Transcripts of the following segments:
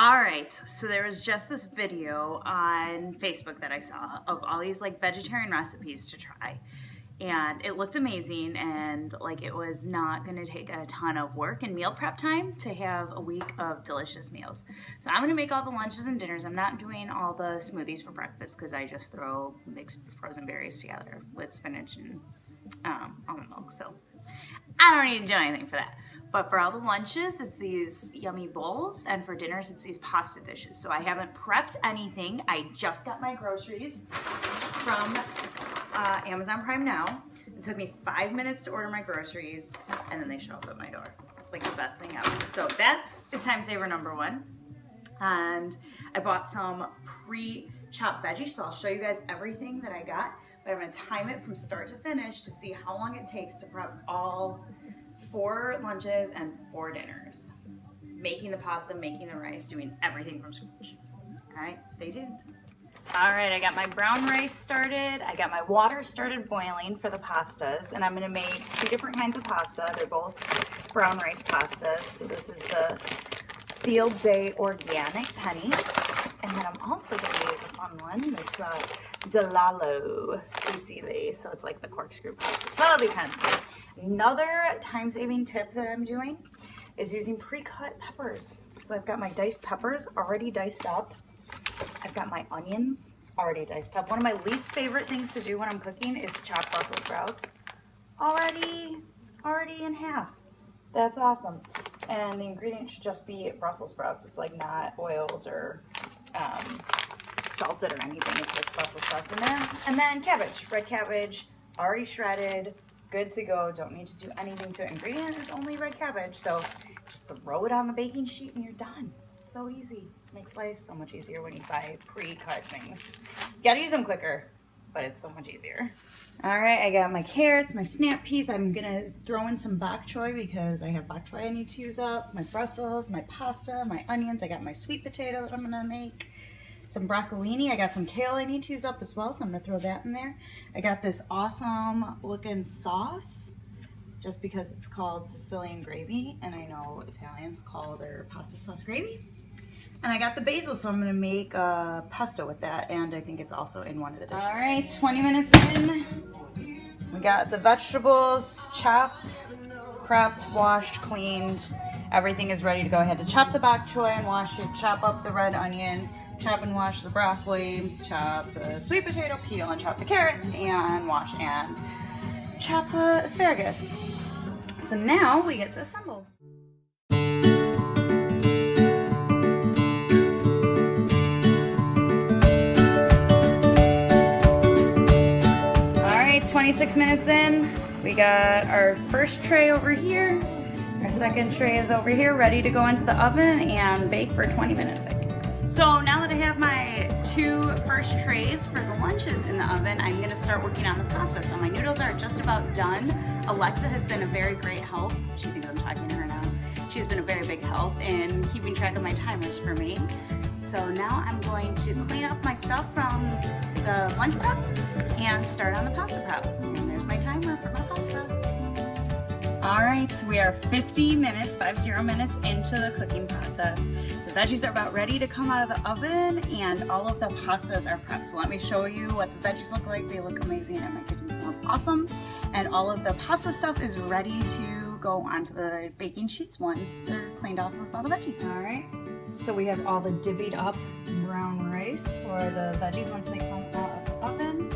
All right, so there was just this video on Facebook that I saw of all these like vegetarian recipes to try, and it looked amazing, and like it was not going to take a ton of work and meal prep time to have a week of delicious meals. So I'm going to make all the lunches and dinners. I'm not doing all the smoothies for breakfast because I just throw mixed frozen berries together with spinach and almond milk, so I don't need to do anything for that. But for all the lunches, it's these yummy bowls, and for dinners, it's these pasta dishes. So I haven't prepped anything. I just got my groceries from Amazon Prime Now. It took me 5 minutes to order my groceries, and then they show up at my door. It's like the best thing ever. So that is time saver number one. And I bought some pre-chopped veggies, so I'll show you guys everything that I got. But I'm gonna time it from start to finish to see how long it takes to prep all 4 lunches and 4 dinners. Making the pasta, making the rice, doing everything from scratch. All right, stay tuned. All right, I got my brown rice started. I got my water started boiling for the pastas, and I'm gonna make 2 different kinds of pasta. They're both brown rice pastas. So this is the Field Day Organic Penny. And then I'm also gonna use a fun one, this Delalo fusilli. So it's like the corkscrew pasta. So that'll be kind of fun. Another time-saving tip that I'm doing is using pre-cut peppers. So I've got my diced peppers already diced up. I've got my onions already diced up. One of my least favorite things to do when I'm cooking is chop Brussels sprouts. Already in half. That's awesome. And the ingredients should just be Brussels sprouts. It's like not oiled or salted or anything. It's just Brussels sprouts in there. And then cabbage, red cabbage, already shredded. Good to go. Don't need to do anything to it. Ingredient is only red cabbage, so just throw it on the baking sheet and you're done. So easy. Makes life so much easier when you buy pre-cut things. You gotta use them quicker, but it's so much easier. All right, I got my carrots, my snap peas. I'm gonna throw in some bok choy because I have bok choy I need to use up. My Brussels, my pasta, my onions. I got my sweet potato that I'm gonna make. Some broccolini. I got some kale I need to use up as well, so I'm gonna throw that in there. I got this awesome looking sauce just because it's called Sicilian gravy, and I know Italians call their pasta sauce gravy. And I got the basil, so I'm gonna make pesto with that, and I think it's also in one of the dishes. All right, 20 minutes in. We got the vegetables chopped, prepped, washed, cleaned. Everything is ready to go. I had to chop the bok choy and wash it, chop up the red onion, chop and wash the broccoli, chop the sweet potato, peel and chop the carrots, and wash and chop the asparagus. So now we get to assemble. All right, 26 minutes in. We got our first tray over here. Our second tray is over here, ready to go into the oven and bake for 20 minutes, I think. So now that I have my 2 first trays for the lunches in the oven, I'm gonna start working on the pasta. So my noodles are just about done. Alexa has been a very great help. She thinks I'm talking to her now. She's been a very big help in keeping track of my timers for me. So now I'm going to clean up my stuff from the lunch prep and start on the pasta prep. And there's my timer for my pasta. All right, so we are 50 minutes into the cooking process. The veggies are about ready to come out of the oven, and all of the pastas are prepped. So let me show you what the veggies look like. They look amazing, and my kitchen smells awesome. And all of the pasta stuff is ready to go onto the baking sheets once they're cleaned off of all the veggies. All right, so we have all the divvied up brown rice for the veggies once they come out of the oven.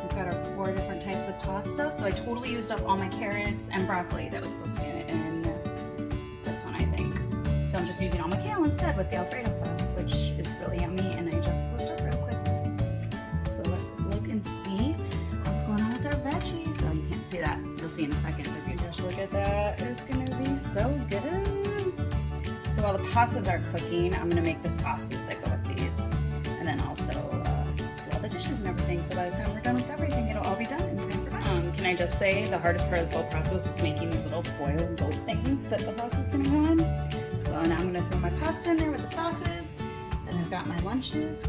We've got our 4 different types of pasta. So I totally used up all my carrots and broccoli that was supposed to be in this one, I think. So I'm just using all my kale instead with the Alfredo sauce, which is really yummy, and I just whipped up real quick. So let's look and see what's going on with our veggies. Oh, you can't see that. You'll see in a second. If you just look at that, it's gonna be so good. So while the pastas are cooking, I'm gonna make the sauces that go with these, and then also do all the dishes and everything. So by the time we're done with everything, it'll all be done in time for that. Can I just say the hardest part of this whole process is making these little foil boat things that the pasta is gonna go in. So now I'm gonna throw my pasta in there with the sauces, and I've got my lunches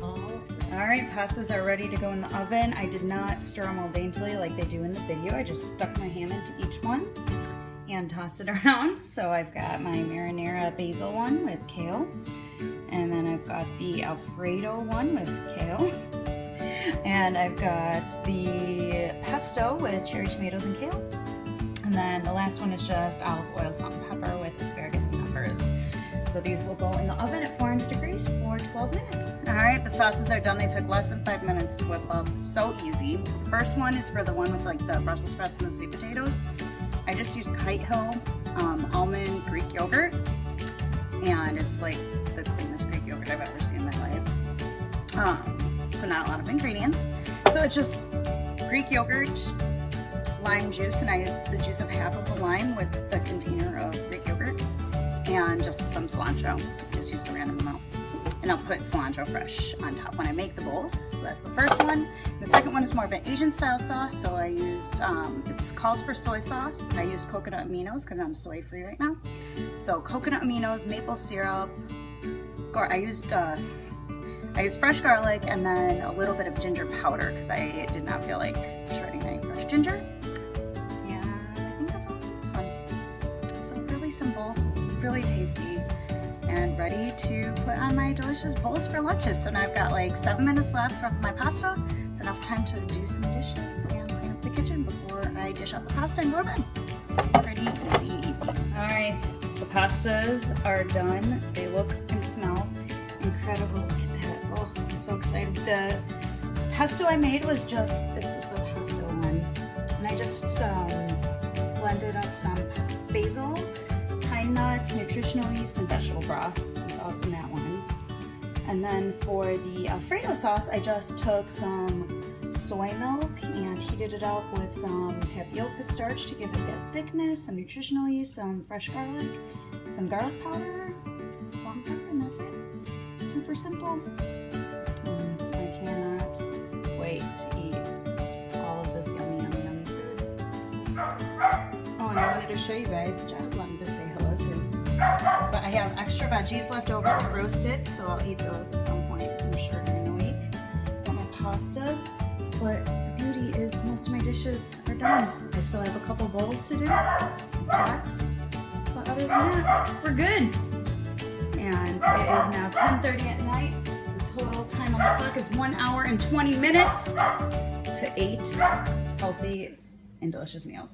all right, pastas are ready to go in the oven. I did not stir them all daintily like they do in the video. I just stuck my hand into each one and tossed it around. So I've got my marinara basil one with kale, and then got the Alfredo one with kale. And I've got the pesto with cherry tomatoes and kale. And then the last one is just olive oil, salt, and pepper with asparagus and peppers. So these will go in the oven at 400 degrees for 12 minutes. All right, the sauces are done. They took less than 5 minutes to whip up. So easy. The first one is for the one with like the Brussels sprouts and the sweet potatoes. I just used Kite Hill almond Greek yogurt. And it's like the cleanest Greek yogurt I've ever seen in my life. So not a lot of ingredients. So it's just Greek yogurt, lime juice, and I used the juice of half of the lime with the container of Greek yogurt, and just some cilantro. Just used a random amount. And I'll put cilantro fresh on top when I make the bowls. So that's the first one. The second one is more of an Asian style sauce. So I used, this calls for soy sauce. I used coconut aminos because I'm soy free right now. So coconut aminos, maple syrup. I used fresh garlic and then a little bit of ginger powder because I did not feel like shredding any fresh ginger. And I think that's all for this one. So really simple, really tasty, and ready to put on my delicious bowls for lunches. So now I've got like 7 minutes left from my pasta. It's enough time to do some dishes and clean up the kitchen before I dish out the pasta and go to bed. Pretty easy. All right, the pastas are done. They look and smell incredible. Look at that. Oh, I'm so excited. The pesto I made was just, this was the pesto one. And I just blended up some basil, pine nuts, nutritional yeast, and vegetable broth. That's all that's in that one. And then for the Alfredo sauce, I just took some soy milk and heated it up with some tapioca starch to give it a bit of thickness, some nutritional yeast, some fresh garlic, some garlic powder, salt and pepper, and that's it. Super simple. I cannot wait to eat all of this yummy, yummy, yummy food. I'm so excited. Oh, and I wanted to show you guys, Jazz wanted to say hello too. But I have extra veggies left over to roast it, so I'll eat those at some point, I'm sure, during the week. Got my pastas, but the beauty is most of my dishes are done. I still have a couple bowls to do, pots, but other than that, we're good. And it is now 10:30 at night. The total time on the clock is 1 hour and 20 minutes to 8 healthy and delicious meals.